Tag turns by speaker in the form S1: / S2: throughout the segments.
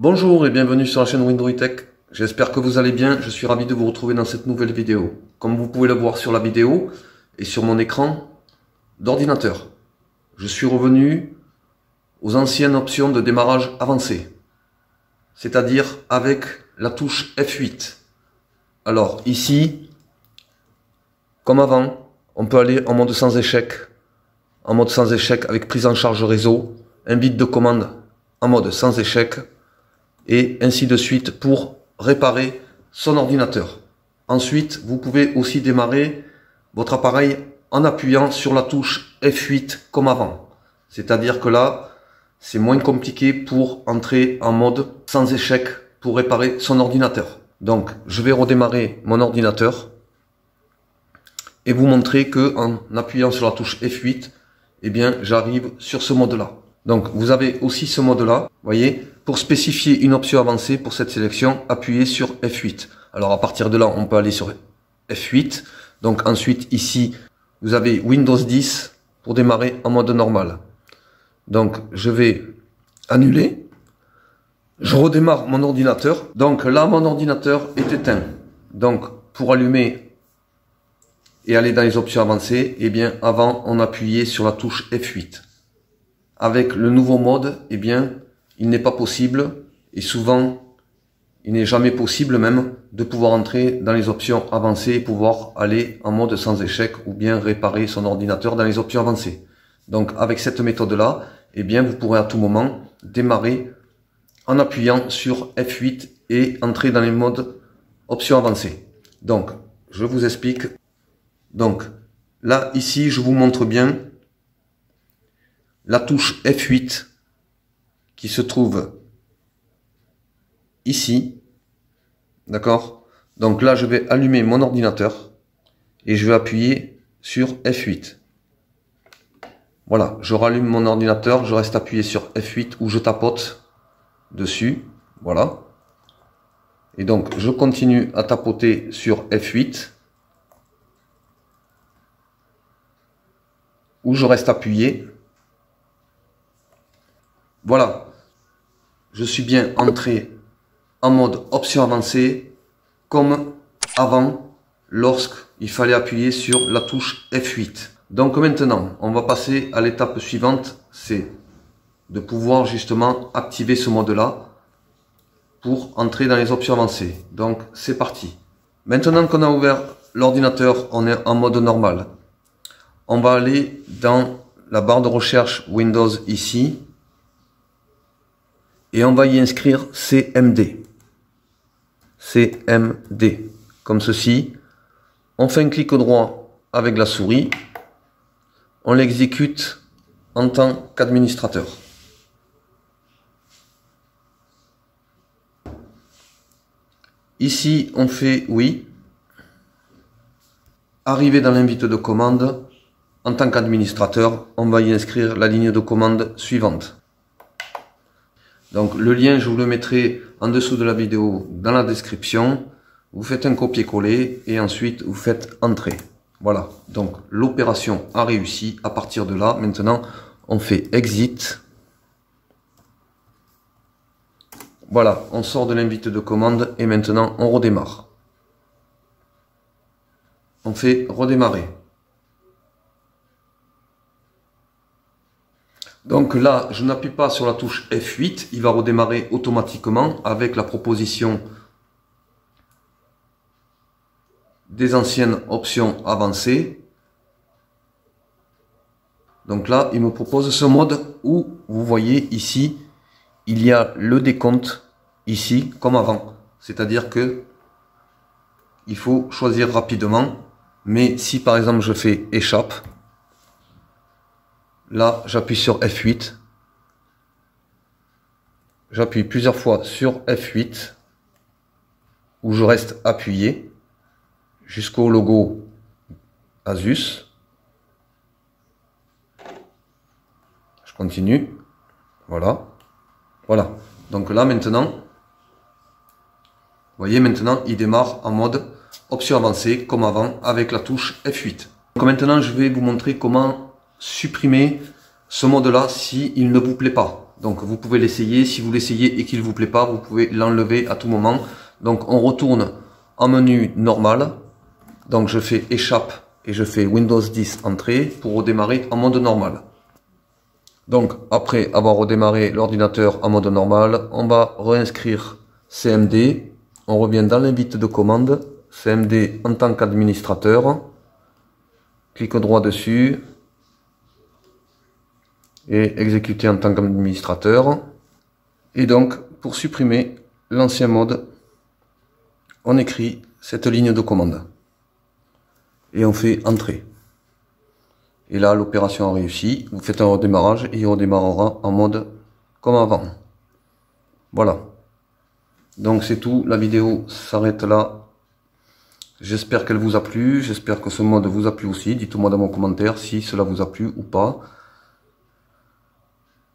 S1: Bonjour et bienvenue sur la chaîne Windroid Tech. J'espère que vous allez bien, je suis ravi de vous retrouver dans cette nouvelle vidéo. Comme vous pouvez le voir sur la vidéo et sur mon écran d'ordinateur, je suis revenu aux anciennes options de démarrage avancé, c'est-à-dire avec la touche F8. Alors ici, comme avant, on peut aller en mode sans échec, avec prise en charge réseau, un bit de commande en mode sans échec, et ainsi de suite pour réparer son ordinateur. Ensuite, vous pouvez aussi démarrer votre appareil en appuyant sur la touche F8 comme avant. C'est-à-dire que là, c'est moins compliqué pour entrer en mode sans échec pour réparer son ordinateur. Donc, je vais redémarrer mon ordinateur et vous montrer que en appuyant sur la touche F8, eh bien, j'arrive sur ce mode-là. Donc, vous avez aussi ce mode-là, voyez. Pour spécifier une option avancée pour cette sélection, appuyez sur F8. Alors, à partir de là, on peut aller sur F8. Donc, ensuite, ici, vous avez Windows 10 pour démarrer en mode normal. Donc, je vais annuler. Je redémarre mon ordinateur. Donc, là, mon ordinateur est éteint. Donc, pour allumer et aller dans les options avancées, eh bien, avant, on appuyait sur la touche F8. Avec le nouveau mode, eh bien, il n'est pas possible, et souvent, il n'est jamais possible même, de pouvoir entrer dans les options avancées et pouvoir aller en mode sans échec ou bien réparer son ordinateur dans les options avancées. Donc, avec cette méthode-là, eh bien, vous pourrez à tout moment démarrer en appuyant sur F8 et entrer dans les modes options avancées. Donc, je vous explique. Donc, là, ici, je vous montre bien la touche F8 qui se trouve ici, d'accord? Donc là, je vais allumer mon ordinateur et je vais appuyer sur F8. Voilà, je rallume mon ordinateur, je reste appuyé sur F8 ou je tapote dessus, voilà. Et donc, je continue à tapoter sur F8 ou je reste appuyé. Voilà, je suis bien entré en mode option avancée comme avant lorsqu'il fallait appuyer sur la touche F8. Donc maintenant, on va passer à l'étape suivante, c'est de pouvoir justement activer ce mode-là pour entrer dans les options avancées. Donc c'est parti. Maintenant qu'on a ouvert l'ordinateur, on est en mode normal. On va aller dans la barre de recherche Windows ici. Et on va y inscrire CMD. CMD. Comme ceci. On fait un clic droit avec la souris. On l'exécute en tant qu'administrateur. Ici, on fait oui. Arrivé dans l'invite de commande, en tant qu'administrateur, on va y inscrire la ligne de commande suivante. Donc le lien, je vous le mettrai en dessous de la vidéo dans la description. Vous faites un copier-coller et ensuite vous faites entrer. Voilà, donc l'opération a réussi. À partir de là, maintenant, on fait exit. Voilà, on sort de l'invite de commande et maintenant on redémarre. On fait redémarrer. Donc là, je n'appuie pas sur la touche F8, il va redémarrer automatiquement avec la proposition des anciennes options avancées. Donc là, il me propose ce mode où vous voyez ici, il y a le décompte ici comme avant. C'est-à-dire que il faut choisir rapidement, mais si par exemple je fais échappe, là, j'appuie sur F8. J'appuie plusieurs fois sur F8 où je reste appuyé jusqu'au logo Asus. Je continue. Voilà. Voilà. Donc là, maintenant, vous voyez, maintenant, il démarre en mode option avancée comme avant avec la touche F8. Donc maintenant, je vais vous montrer comment supprimer ce mode-là si il ne vous plaît pas. Donc vous pouvez l'essayer, si vous l'essayez et qu'il vous plaît pas, vous pouvez l'enlever à tout moment. Donc on retourne en menu normal. Donc je fais échappe et je fais Windows 10 entrée pour redémarrer en mode normal. Donc après avoir redémarré l'ordinateur en mode normal, on va réinscrire CMD. On revient dans l'invite de commande, CMD en tant qu'administrateur. Clic droit dessus et exécuter en tant qu'administrateur. Et donc pour supprimer l'ancien mode, on écrit cette ligne de commande et on fait entrée. Et là l'opération a réussi, vous faites un redémarrage et il redémarrera en mode comme avant. Voilà, donc c'est tout, la vidéo s'arrête là. J'espère qu'elle vous a plu, j'espère que ce mode vous a plu aussi, dites-moi dans mon commentaire si cela vous a plu ou pas.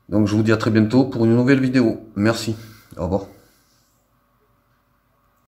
S1: Donc je vous dis à très bientôt pour une nouvelle vidéo, merci, au revoir.